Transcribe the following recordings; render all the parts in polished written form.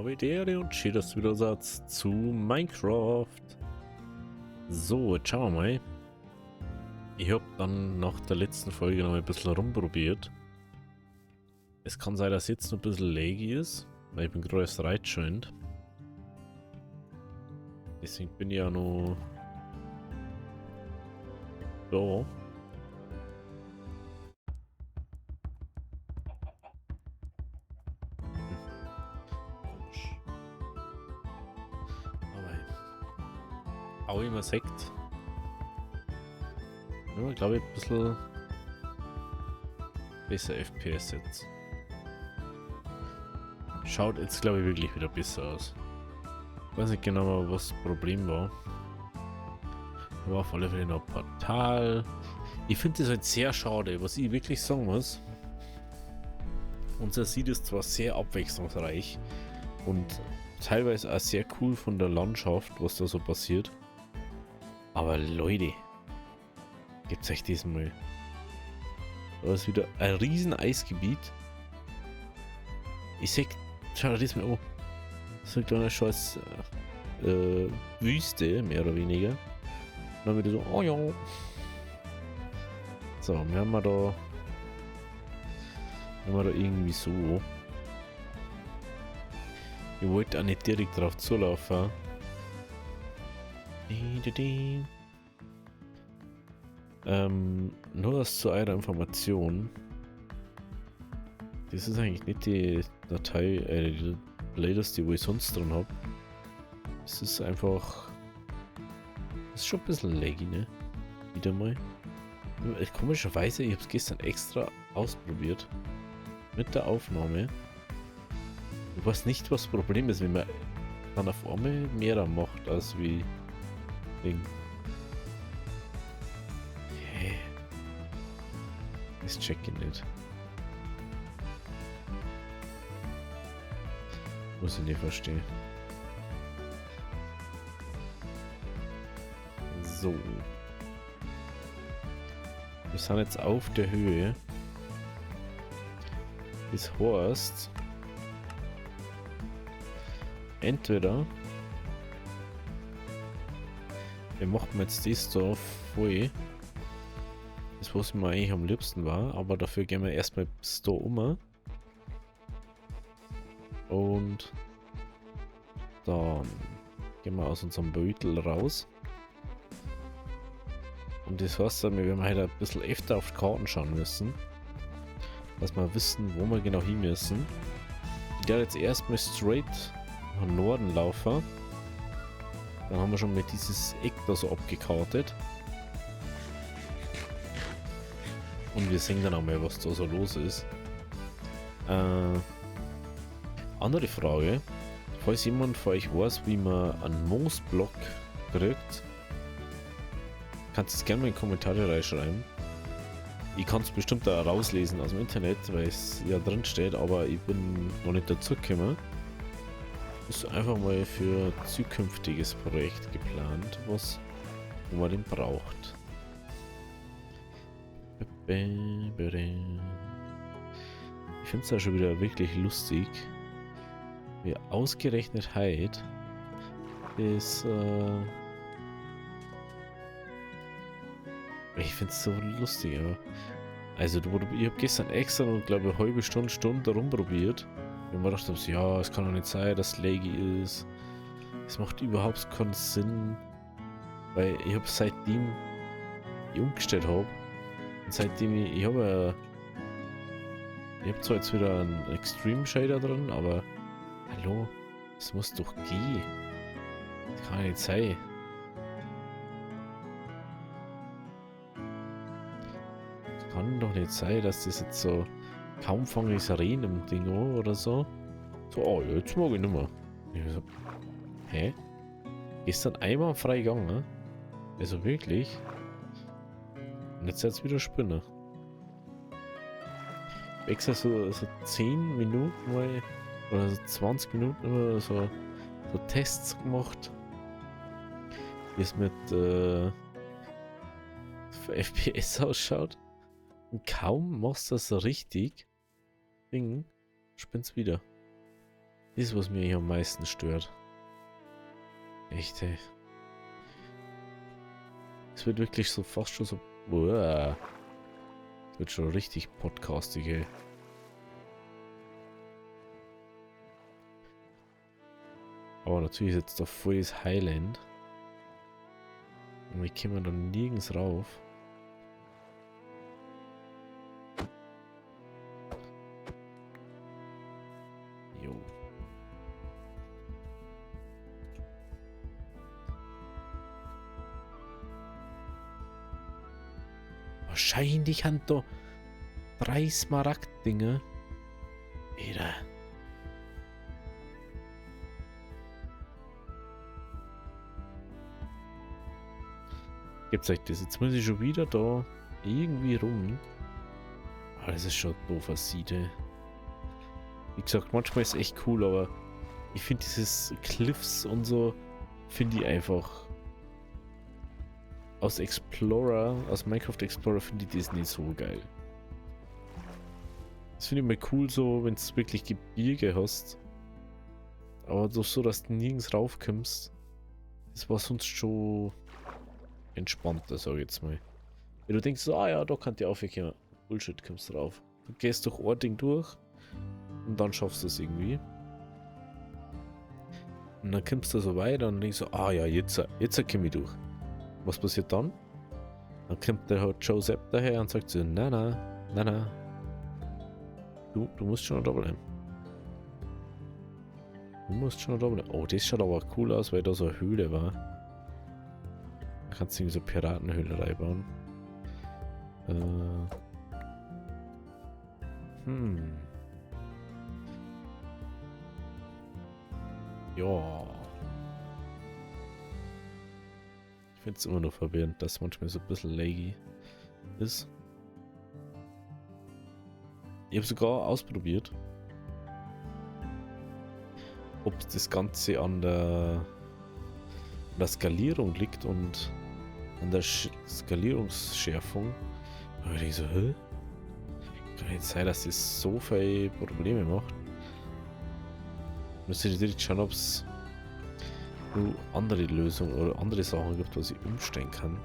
Habitäre und schön, dass du wieder seid zu Minecraft. So, jetzt schauen wir mal. Ich habe dann nach der letzten Folge noch ein bisschen rumprobiert. Es kann sein, dass jetzt noch ein bisschen laggy ist, weil ich bin gerade erst reingejoint. Deswegen bin ich ja noch da. Komisch. Aber auch immer Sekt. Ja, glaube ich, ein bisschen besser FPS jetzt. Schaut jetzt, glaube ich, wirklich wieder besser aus. Ich weiß nicht genau, was das Problem war. War auf alle Fälle noch ein Portal. Ich finde das halt sehr schade, was ich wirklich sagen muss. Unser Seed ist zwar sehr abwechslungsreich und teilweise auch sehr cool von der Landschaft, was da so passiert. Aber Leute, gibt's euch das mal? Da ist wieder ein riesen Eisgebiet. Ich sag, schau dir das mal an. So eine kleine scheiß Wüste, mehr oder weniger. Und dann wieder so, oh ja. So, wir haben da irgendwie so. Ich wollte auch nicht direkt drauf zulaufen. Nur das zu eurer Information. Das ist eigentlich nicht die Datei, die Playlist, die ich sonst drin habe. Es ist einfach. Das ist schon ein bisschen laggy, ne? Wieder mal. Komischerweise, ich habe es gestern extra ausprobiert. Mit der Aufnahme. Ich weiß nicht, was das Problem ist, wenn man dann auf einmal mehr macht, als wie Ding. Hä? Das check ich nicht. Muss ich nicht verstehen. So. Wir sind jetzt auf der Höhe. Das heißt, entweder wir machen jetzt das da voll. Das, was mir eigentlich am liebsten war, aber dafür gehen wir erstmal bis da um. Und dann gehen wir aus unserem Beutel raus. Und das heißt dann, wir werden halt ein bisschen öfter auf die Karten schauen müssen. Dass wir wissen, wo wir genau hin müssen. Ich werde jetzt erstmal straight nach Norden laufen. Dann haben wir schon mal dieses Eck da so abgekartet. Und wir sehen dann auch mal, was da so los ist. Andere Frage. Falls jemand von euch weiß, wie man einen Moosblock kriegt, kannst du es gerne mal in die Kommentare reinschreiben. Ich kann es bestimmt auch rauslesen aus dem Internet, weil es ja drin steht, aber ich bin noch nicht dazu gekommen. Ist einfach mal für ein zukünftiges Projekt geplant, wo man den braucht. Ich finde es ja schon wieder wirklich lustig, wie ausgerechnet heute ist. Ich finde es so lustig, aber. Also, ich habe gestern extra noch, glaube ich, eine halbe Stunde rumprobiert. Und mir gedacht, ja, es kann doch nicht sein, dass es laggy ist. Es macht überhaupt keinen Sinn. Weil ich habe seitdem ich umgestellt habe, und seitdem ich habe zwar jetzt wieder einen Extreme Shader drin, aber hallo, es muss doch gehen. Das kann ja nicht sein. Kann doch nicht sein, dass das jetzt so kaum fange ich Reden im Ding an oder so. So, oh, jetzt mag ich nicht mehr. Ich so, hä? Gestern einmal frei gegangen, ne? Also wirklich? Und jetzt wird's wieder Spinner. Extra so 10 Minuten mal oder so 20 Minuten oder so Tests gemacht. Wie es mit FPS ausschaut. Und kaum machst du das richtig, Ding, spinnst wieder. Das ist, was mir hier am meisten stört. Echt, ey. Es wird wirklich so fast schon so... Uah. Es wird schon richtig podcastig, ey. Aber natürlich ist jetzt da voll das Highland. Und wir kommen da nirgends rauf. Jo. Wahrscheinlich haben da 3 Smaragd-Dinge. Wieder. Gibt's euch das? Jetzt muss ich schon wieder da irgendwie rum. Ah, das ist schon eine doofe Siede. Wie gesagt, manchmal ist es echt cool, aber ich finde dieses Cliffs und so, finde ich einfach aus Minecraft Explorer finde ich das nicht so geil. Das finde ich mal cool so, wenn du wirklich Gebirge hast. Aber doch so, dass du nirgends raufkommst. Das war sonst schon entspannter, sag ich jetzt mal. Wenn du denkst, so, ah ja, da kann die aufkommen. Bullshit, kommst du drauf. Du gehst durch ein Ding durch und dann schaffst du es irgendwie. Und dann kommst du so weiter und denkst so, ah ja, jetzt komme ich durch. Was passiert dann? Dann kommt der halt Joseph daher und sagt so, na. Du musst schon noch da bleiben. Du musst schon noch da bleiben. Oh, das schaut aber cool aus, weil da so eine Höhle war. Da kannst du irgendwie so Piratenhöhle reinbauen. Ja. Ich finde es immer nur verwirrend, dass manchmal so ein bisschen laggy ist. Ich habe sogar ausprobiert, ob das Ganze an der Skalierung liegt und an der Skalierungsschärfung. Aber ich denke so, hä? Kann nicht sein, dass das so viele Probleme macht. Müsste ich direkt schauen, ob es andere Lösungen oder andere Sachen gibt, was ich umstellen kann.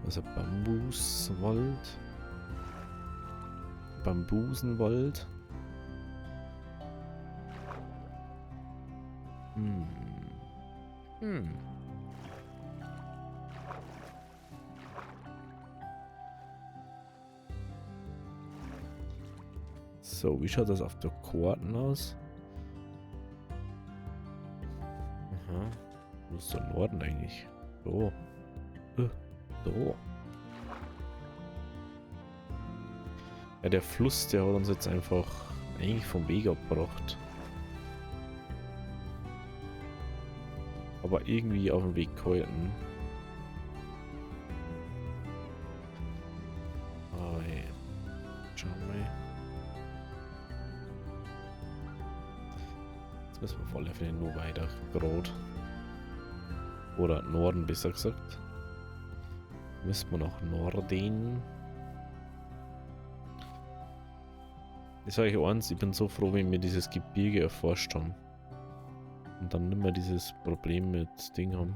Also Bambusenwald. So, wie schaut das auf der Karten aus? Aha. Wo ist der Norden eigentlich? So. So. Ja, der Fluss, der hat uns jetzt einfach eigentlich vom Weg abgebracht. Aber irgendwie auf dem Weg gehalten. Oh, ey. Schauen wir mal. Jetzt müssen wir auf alle Fälle nur weiter gerade. Oder Norden, besser gesagt. Müssen wir nach Norden. Ich sage euch eins, ich bin so froh, wenn wir dieses Gebirge erforscht haben. Und dann nicht mehr dieses Problem mit Ding haben.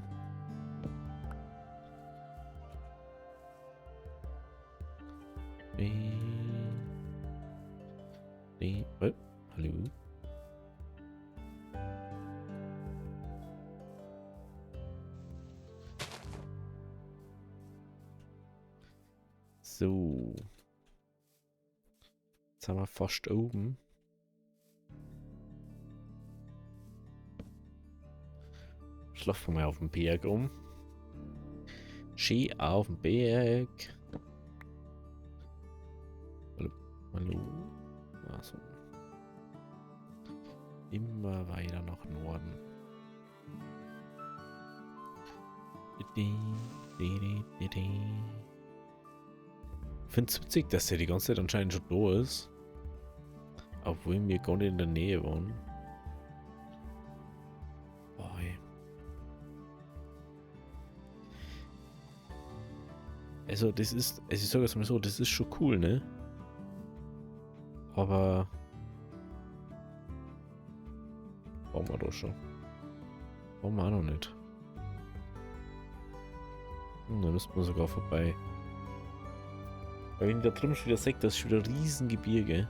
Hallo? So. Jetzt sind wir fast oben. Schlafen wir mal auf dem Berg um. Ski auf dem Berg. Hallo. Also. Immer weiter nach Norden. Ich finde es witzig, dass der die ganze Zeit anscheinend schon da ist. Obwohl wir gar nicht in der Nähe waren. Boy. Also das ist, also ich sage es mal so, das ist schon cool, ne? Aber Bauen wir da schon. Bauen wir auch noch nicht. Da müssten wir sogar vorbei. Weil wenn ich da drüben schon wieder sehe, das ist schon wieder ein Riesengebirge.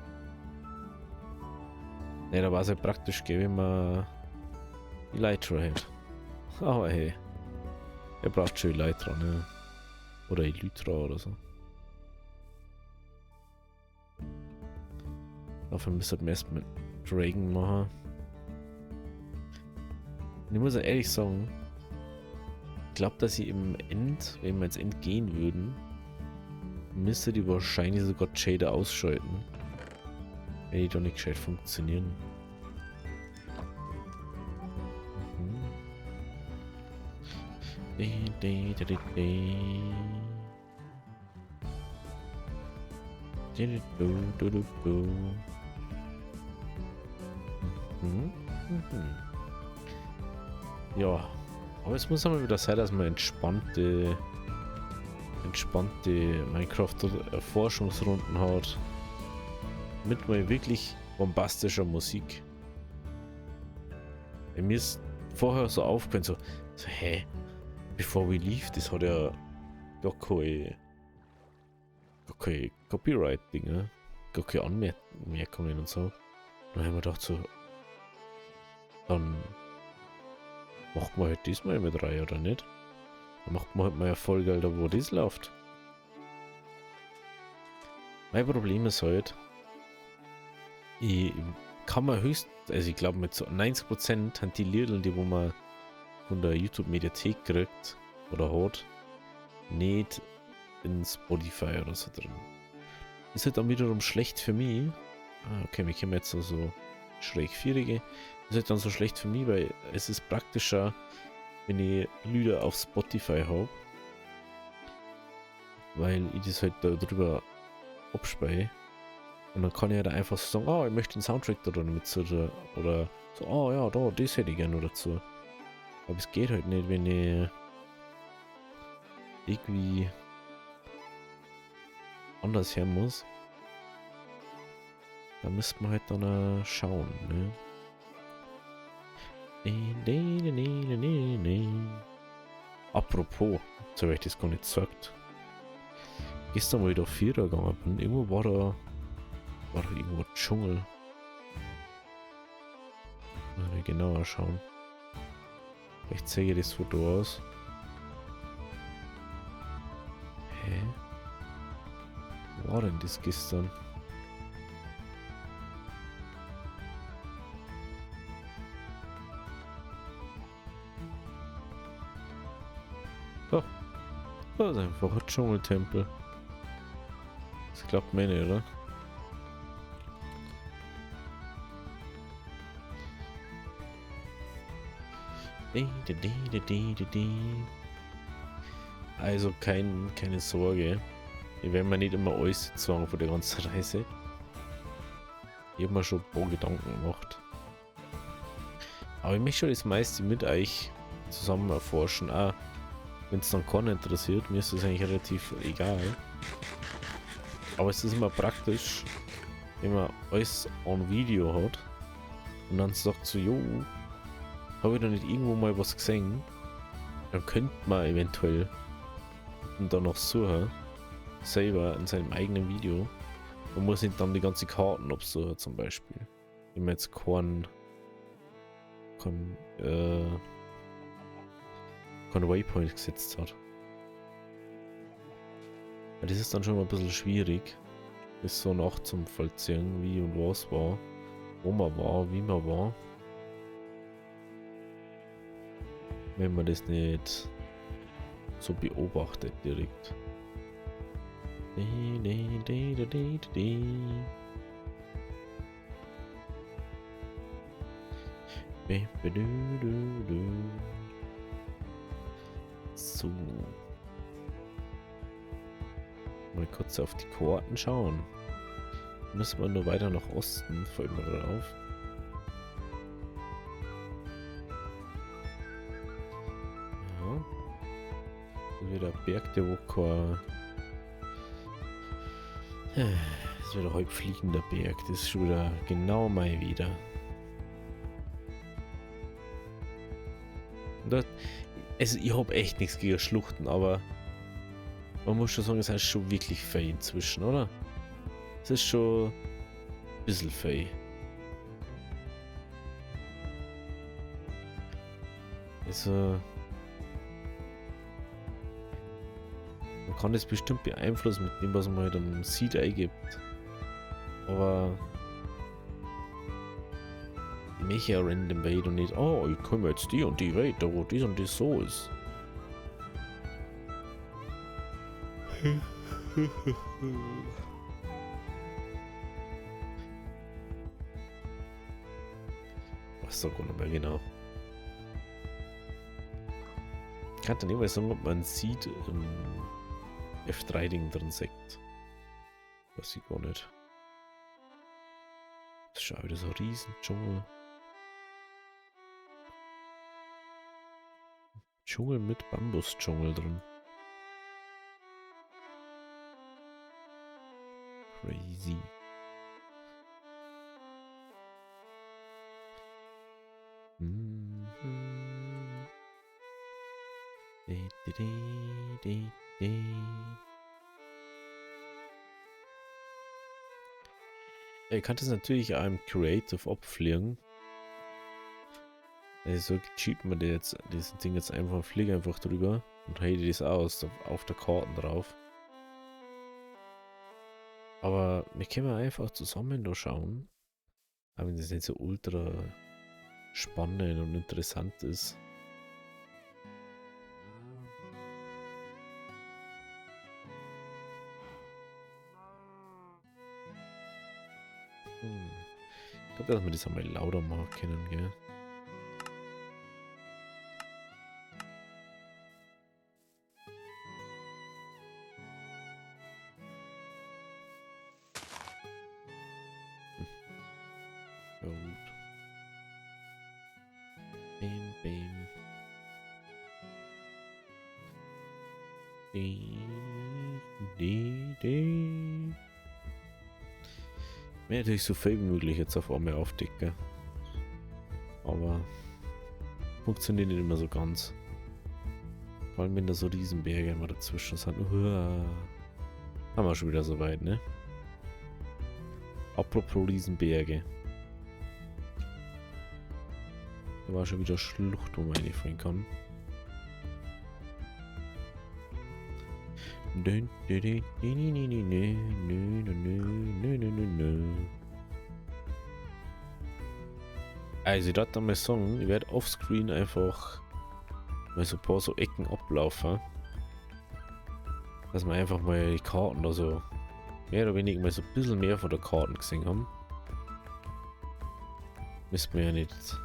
Ne, da war es ja praktisch, wenn man Elytra hat. Aber hey. Er braucht schon Elytra, ne? Oder Elytra oder so. Dafür müssen wir erst mit Dragon machen. Und ich muss ja ehrlich sagen, ich glaube, dass sie im End, wenn wir ins End gehen würden, müsste die wahrscheinlich sogar Shader ausschalten. Wenn die doch nicht gescheit funktionieren. Ja, aber es muss einmal wieder sein, dass man entspannte Minecraft-Forschungsrunden hat. Mit mal wirklich bombastischer Musik. Mir ist vorher so aufgefallen, so hä? Before We Leave, das hat ja gar keine Copyright-Dinge, gar keine Anmerkungen und so. Dann haben wir gedacht so, dann macht man halt diesmal mit rein, oder nicht? Dann macht man halt mal eine Folge, Alter, wo das läuft. Mein Problem ist halt, ich kann man also ich glaube mit so 90% haben die Lieder, die wo man von der YouTube-Mediathek kriegt oder hat, nicht in Spotify oder so drin. Ist halt dann wiederum schlecht für mich. Okay, wir können jetzt so schräg vierige. Ist halt dann so schlecht für mich, weil es ist praktischer, wenn ich Lieder auf Spotify habe, weil ich das halt darüber abspeie. Und dann kann ich halt einfach so sagen, ich möchte den Soundtrack da drin mit so, oder so, ja, da, das hätte ich gerne dazu. Aber es geht halt nicht, wenn ich irgendwie anders her muss. Da müsste man halt dann schauen, ne? Apropos, jetzt habe ich das gar nicht gesagt. Gestern, wo ich da Vierer gegangen bin, irgendwo war da irgendwo Dschungel. Mal genauer schauen. Vielleicht zeige ich das Foto aus. Hä? Wo war denn das gestern? Oh, das ist einfach ein Dschungeltempel. Das klappt mir nicht, oder? Also keine Sorge. Ich werde mir nicht immer alles sagen von der ganzen Reise. Ich habe mir schon ein paar Gedanken gemacht. Aber ich möchte schon das meiste mit euch zusammen erforschen. Auch wenn es dann keinen interessiert, mir ist das eigentlich relativ egal. Aber es ist immer praktisch, wenn man alles on Video hat und dann sagt so, jo, habe ich da nicht irgendwo mal was gesehen, dann könnte man eventuell und dann noch suchen, selber in seinem eigenen Video. Man muss nicht dann die ganzen Karten absuchen zum Beispiel. Wenn man jetzt keinen Waypoint gesetzt hat. Ja, das ist dann schon mal ein bisschen schwierig, das so nachzuvollziehen, wie und was war, wo man war, wie man war. Wenn man das nicht so beobachtet direkt. So. Mal kurz auf die Karten schauen. Müssen wir nur weiter nach Osten, fällt mir gerade auf. Wieder Berg der Wokar. Das ist wieder halb fliegender Berg. Das ist schon wieder genau mal wieder. Da, also ich habe echt nichts gegen Schluchten, aber man muss schon sagen, es ist schon wirklich fei inzwischen, oder? Es ist schon ein bisschen fei. Also, man kann das bestimmt beeinflussen mit dem, was man halt am Seed eingibt. Aber ich mache ja random Welt und nicht, oh, ich komme jetzt die und die Welt, da wo dies und das so ist. Was sag ich noch mehr genau? Ich kann dann nicht mal sagen, ob man sieht im F3-Ding drin sieht. Weiß ich gar nicht. Das ist schon wieder so ein Riesendschungel. Dschungel mit Bambusdschungel drin. Crazy. Ihr könnt es natürlich auch im Creative abfliegen. Also cheat man jetzt diesen Ding jetzt einfach, fliege einfach drüber und halte das aus auf der Karte drauf. Aber wir können einfach zusammen da schauen. Aber wenn das nicht so ultra spannend und interessant ist. Ich glaube, dass wir das einmal lauter machen können, gell? Ja, gut. Bam, bam. Ich werde natürlich so viel wie möglich jetzt auf einmal aufdecken. Aber funktioniert nicht immer so ganz. Vor allem wenn da so Riesenberge immer dazwischen sind. Haben wir schon wieder so weit, ne? Apropos Riesenberge. Da war schon wieder Schlucht, wo man reinfallen kann. Also ich dachte mal sagen, ich werde offscreen einfach mal so ein paar so Ecken ablaufen. Dass wir einfach mal die Karten, also mehr oder weniger mal so ein bisschen mehr von der Karten gesehen haben. Müssen wir ja nicht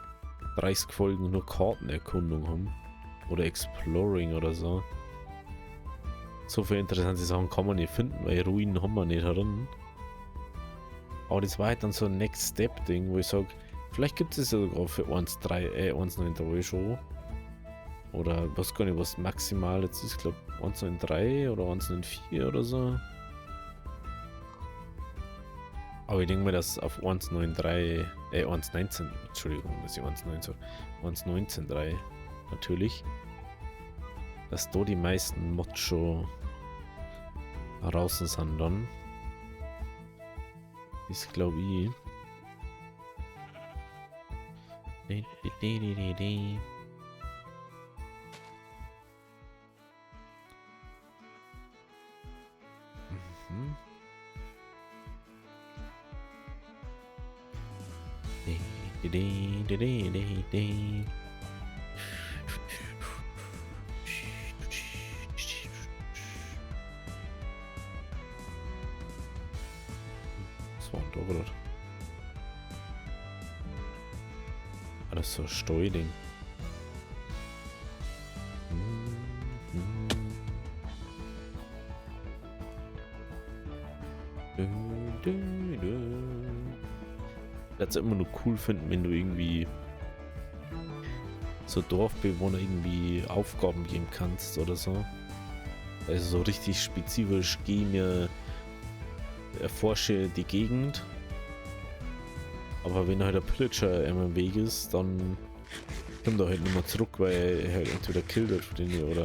30 Folgen nur Kartenerkundung haben. Oder Exploring oder so. So viele interessante Sachen kann man nicht finden, weil Ruinen haben wir nicht drin. Aber das war halt dann so ein Next Step Ding, wo ich sage, vielleicht gibt es ja sogar für 1.9.3 schon. Oder ich weiß gar nicht, was maximal jetzt ist, ich glaube 1.9.3 oder 1.9.4 oder so. Aber ich denke mal, dass auf 1.9.3, 1.19, Entschuldigung, dass ich 1.19 sage, 1.19.3 natürlich, dass da die meisten Mods schon draußen sind dann. Ist glaube ich. Mhm. Was war denn da gerade? Ah, das ist so ein Steuding. Ich werde es immer nur cool finden, wenn du irgendwie so Dorfbewohner irgendwie Aufgaben geben kannst oder so. Also so richtig spezifisch, geh mir, erforsche die Gegend. Aber wenn halt der Pillager immer im Weg ist, dann Kommt da halt nicht mehr zurück, weil er halt entweder killt wird von denen oder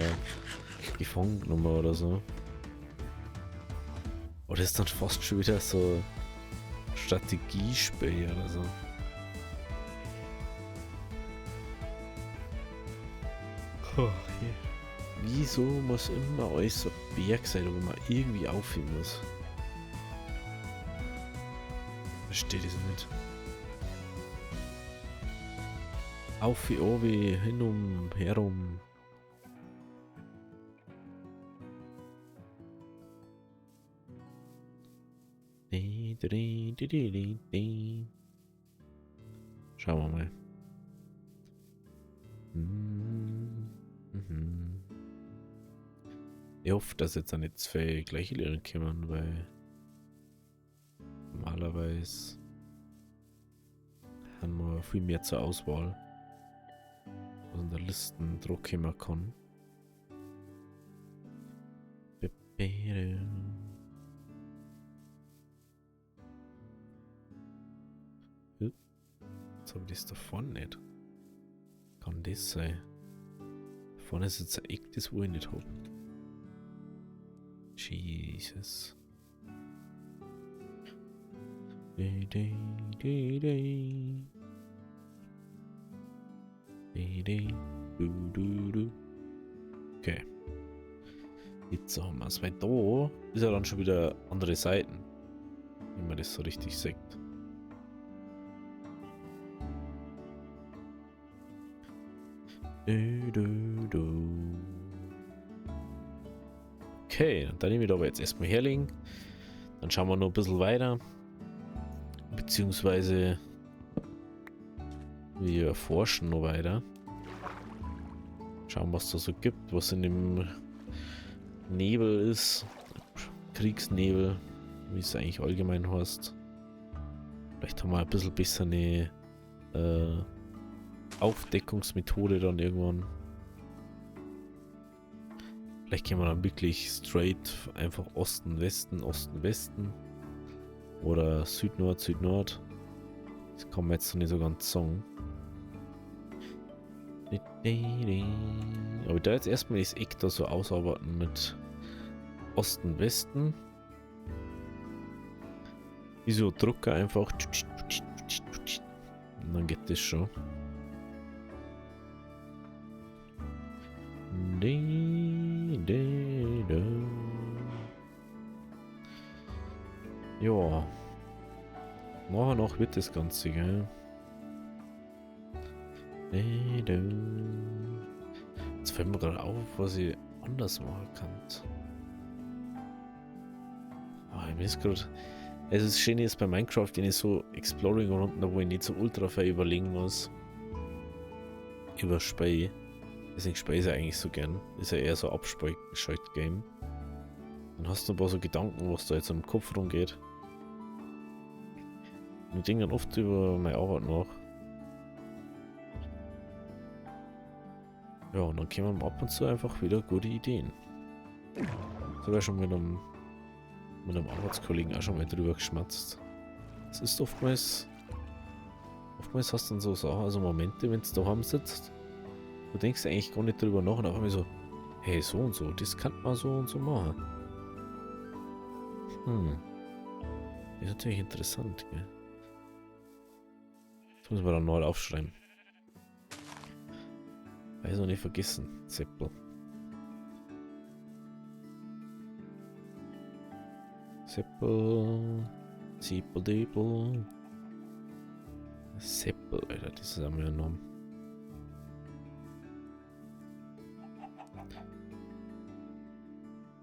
gefangen genommen oder so. Oder ist dann fast schon wieder so Strategiespiel oder so. Oh, yeah. Wieso muss immer alles so ein Berg sein, wo man irgendwie aufheben muss? Verstehe das nicht. Auf wie obi, hin um, herum. Schauen wir mal. Ich hoffe, dass jetzt auch nicht zwei gleiche Lehren kommen, weil normalerweise haben wir viel mehr zur Auswahl, was in der Listen drauf kommen kann. Jetzt habe ich das da vorne nicht. Kann das sein? Da vorne ist jetzt ein Eck, das wo ich nicht habe. Jesus. Okay. Jetzt haben wir es, weil da ist ja dann schon wieder andere Seiten, wenn man das so richtig sagt. Okay, dann nehme ich da aber jetzt erstmal herlegen. Dann schauen wir noch ein bisschen weiter. Beziehungsweise wir erforschen noch weiter. Schauen, was da so gibt, was in dem Nebel ist. Kriegsnebel, wie es eigentlich allgemein heißt. Vielleicht haben wir ein bisschen besser eine Aufdeckungsmethode dann irgendwann. Vielleicht können wir dann wirklich straight einfach Osten, Westen, Osten, Westen. Oder Süd-Nord, Süd-Nord. Das kann man jetzt noch nicht so ganz sagen. Aber da jetzt erstmal das Eck da so ausarbeiten mit Osten, Westen. Wie so Drucker einfach. Und dann geht das schon. Ja. Nachher noch wird das Ganze, gell? Jetzt fällt mir gerade auf, was ich anders machen kann. Ah, ich weiß gerade. Also das Schöne ist bei Minecraft, wenn ich so Exploring-Runden, wo ich nicht so ultra viel überlegen muss. Über Spiel. Deswegen spiele ich eigentlich so gern. Ist ja eher so Abspalt-Game. Dann hast du ein paar so Gedanken, was da jetzt im Kopf rumgeht. Und ich denke dann oft über meine Arbeit nach. Ja, und dann kommen ab und zu einfach wieder gute Ideen. Sogar schon mit einem Arbeitskollegen auch schon mal drüber geschmatzt. Es ist oftmals hast du dann so Sachen, also Momente, wenn du daheim sitzt, du denkst eigentlich gar nicht drüber nach und auf einmal so, hey, so und so, das kann man so und so machen. Das ist natürlich interessant, gell? Das müssen wir dann neu aufschreiben. Also nicht vergessen, Seppel. Seppel. Seppel. Seppel, Alter, das ist einmal ein Name.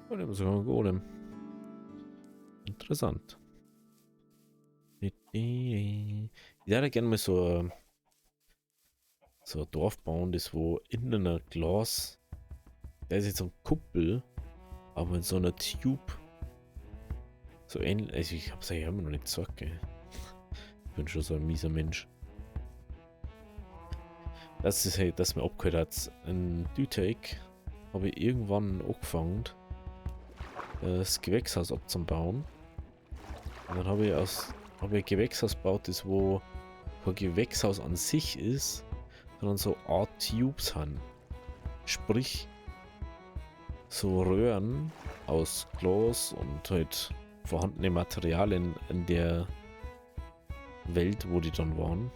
Oh, der muss sogar ein Golem. Interessant. Ich hätte gerne mal so ein Dorf bauen, das wo in einer Glas, da ist jetzt so ein Kuppel, aber in so einer Tube. So ähnlich, also ich hab's ja immer noch nicht gesagt, gell. Ich bin schon so ein mieser Mensch. Das ist halt, dass mir abgehört hat. In Düteig habe ich irgendwann angefangen, das Gewächshaus abzubauen. Und dann habe ich ein Gewächshaus gebaut, das wo kein Gewächshaus an sich ist, sondern so Art Tubes haben. Sprich, so Röhren aus Glas und halt vorhandene Materialien in der Welt, wo die dann waren.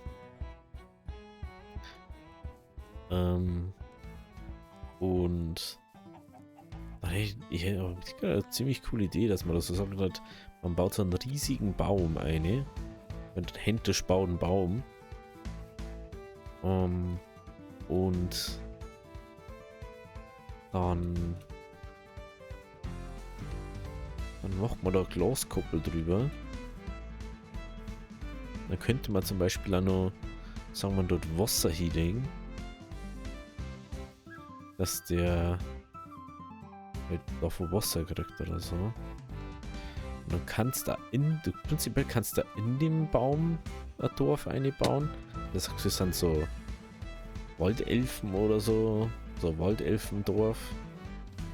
Und ich habe eine ziemlich coole Idee, dass man das so sagt hat, man baut so einen riesigen Baum eine, einen händisch bauten Baum. Und dann macht man da Glaskuppel drüber. Dann könnte man zum Beispiel auch noch, sagen wir dort Wasser hinlegen, dass der halt davon Wasser kriegt oder so. Und dann kannst du prinzipiell kannst du in dem Baum ein Dorf einbauen. Das sagst du, sind so Waldelfen oder so. So Waldelfendorf.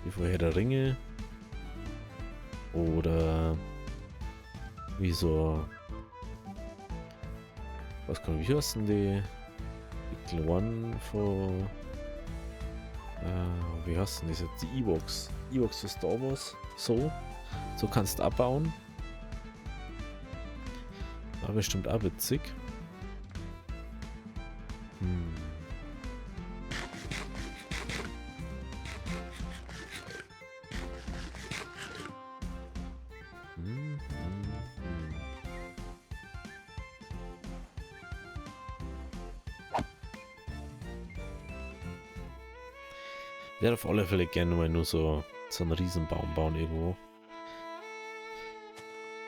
Wie vorher der Ringe. Oder wie so. Was kann ich heißen, die kleinen von. Wie heißen die jetzt? Die Ewoks. Ewoks für Star Wars. So kannst du abbauen. War bestimmt auch witzig. Ich werde auf alle Fälle gerne mal nur so einen Riesenbaum bauen irgendwo.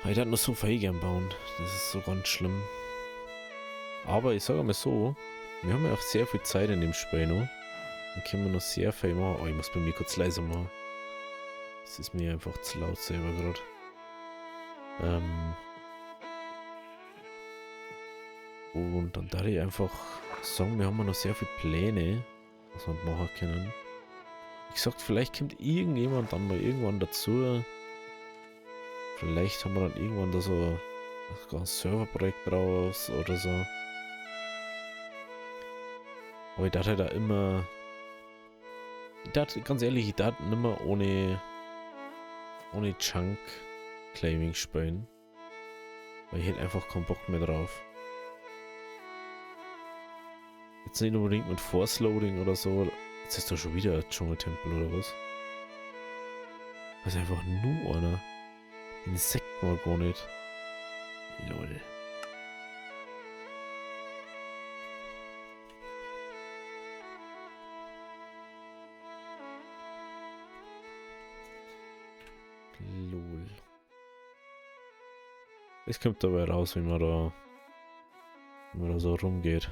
Ich hätte nur so viel gern bauen. Das ist so ganz schlimm. Aber ich sage mal so, wir haben ja auch sehr viel Zeit in dem Spiel noch. Dann können wir noch sehr viel machen. Oh, ich muss bei mir kurz leiser machen. Das ist mir einfach zu laut selber gerade. Und dann darf ich einfach sagen, wir haben noch sehr viele Pläne, was wir machen können. Wie gesagt, vielleicht kommt irgendjemand dann mal irgendwann dazu. Vielleicht haben wir dann irgendwann da so ein Serverprojekt draus oder so. Aber ich dachte halt da immer. Ganz ehrlich, ich dachte nimmer ohne Chunk-Claiming spielen. Weil ich hätte einfach keinen Bock mehr drauf. Jetzt nicht unbedingt mit Force-Loading oder so. Jetzt ist da schon wieder ein Dschungeltempel oder was? Das ist einfach nur einer. Insekten war gar nicht. Lol. Lol. Es kommt dabei raus, wie man da so rumgeht.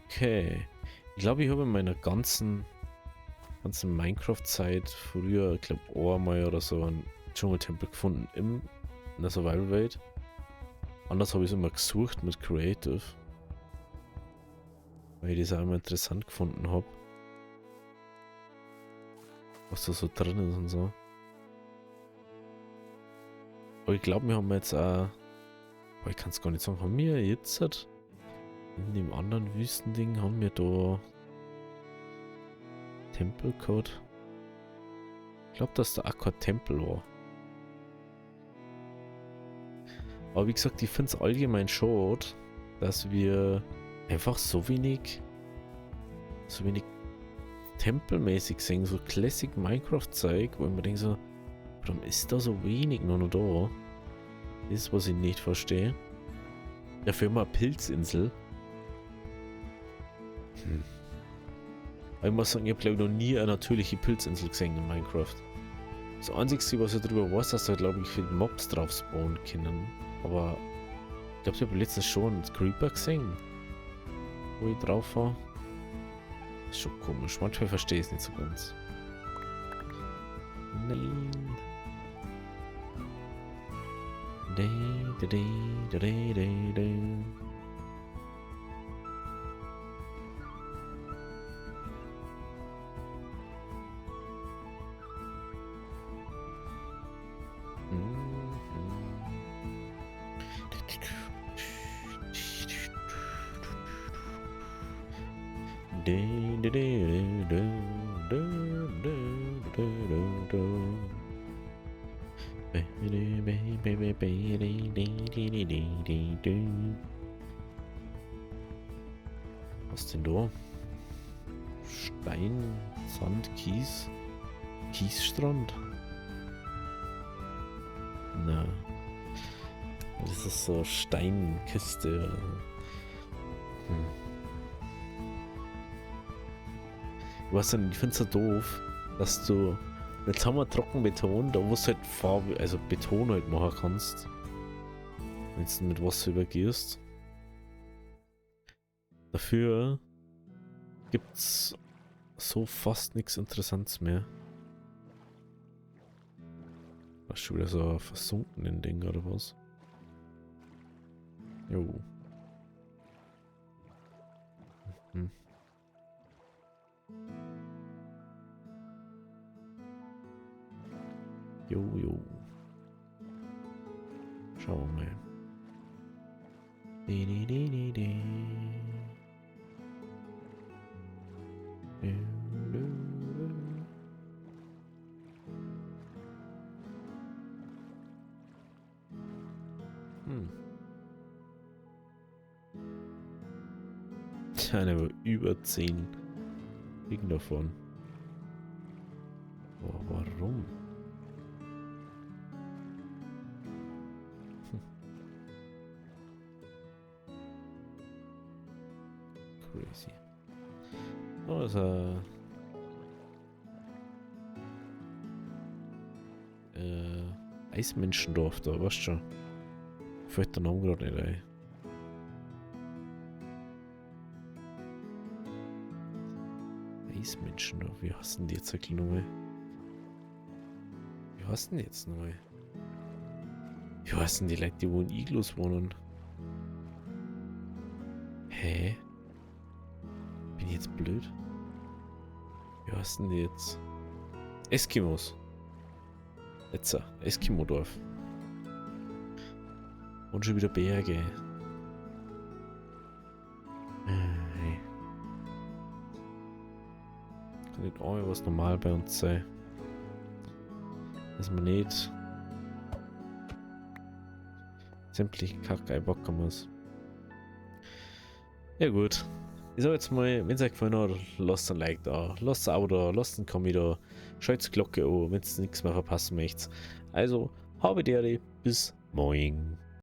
Okay. Ich glaube, ich habe in meiner ganzen Minecraft-Zeit früher, ich glaube, einmal oder so einen Dschungeltempel gefunden in der Survival-Welt. Anders habe ich es immer gesucht mit Creative. Weil ich das auch immer interessant gefunden habe. Was da so drin ist und so. Aber ich glaube, wir haben jetzt auch. Aber ich kann es gar nicht sagen. Haben wir jetzt in dem anderen Wüstending haben wir da Tempelcode? Ich glaube, dass da auch kein Tempel war. Aber wie gesagt, ich finde es allgemein schade, dass wir einfach so wenig tempelmäßig sehen, so Classic Minecraft-Zeug, wo ich mir denke so, warum ist da so wenig noch da? Das ist, was ich nicht verstehe. Dafür haben wir eine Pilzinsel. Aber ich muss sagen, ich habe glaube ich noch nie eine natürliche Pilzinsel gesehen in Minecraft. Das Einzige, was ich darüber weiß, dass da glaube ich viele Mobs drauf spawnen können. Aber ich glaube, ich habe letztens schon einen Creeper gesehen, wo ich drauf war. Das ist schon komisch. Manchmal verstehe ich es nicht so ganz. Nein. Was denn da? Stein, Sand, Kies. Kiesstrand? Na. Das ist so Steinkiste. Hm. Ich weiß nicht, ich finde es so doof, dass du. Jetzt haben wir Trockenbeton, da wo du halt Farbe, also Beton halt machen kannst. Wenn du mit Wasser übergehst. Dafür gibt's so fast nichts Interessantes mehr. Was schon wieder so versunkenen Ding oder was? Jo. Hm. Jo. Schauen wir mal. Aber über 10 liegen davon. Oh, warum? Crazy. Oh, ist Eismenschendorf da, weißt du schon. Fällt der Name gerade nicht ein. Eismenschendorf, wie heißen die jetzt eigentlich nochmal? Wie heißen die jetzt nochmal? Wie heißen die Leute, die wo in Iglus wohnen? Hä? Bin ich jetzt blöd? Wie heißen die jetzt? Eskimos. Jetzt Eskimo-Dorf. Und schon wieder Berge. Kann nicht auch was normal bei uns sein. Dass man nicht sämtliche Kacke einpacken muss. Ja gut. Ich sag jetzt mal, wenn es euch gefallen hat, lasst ein Like da, lasst ein Abo da, lasst einen Kommentar da, schaltet die Glocke an, wenn es nichts mehr verpassen möchtet. Also, habe die Ehre, bis morgen.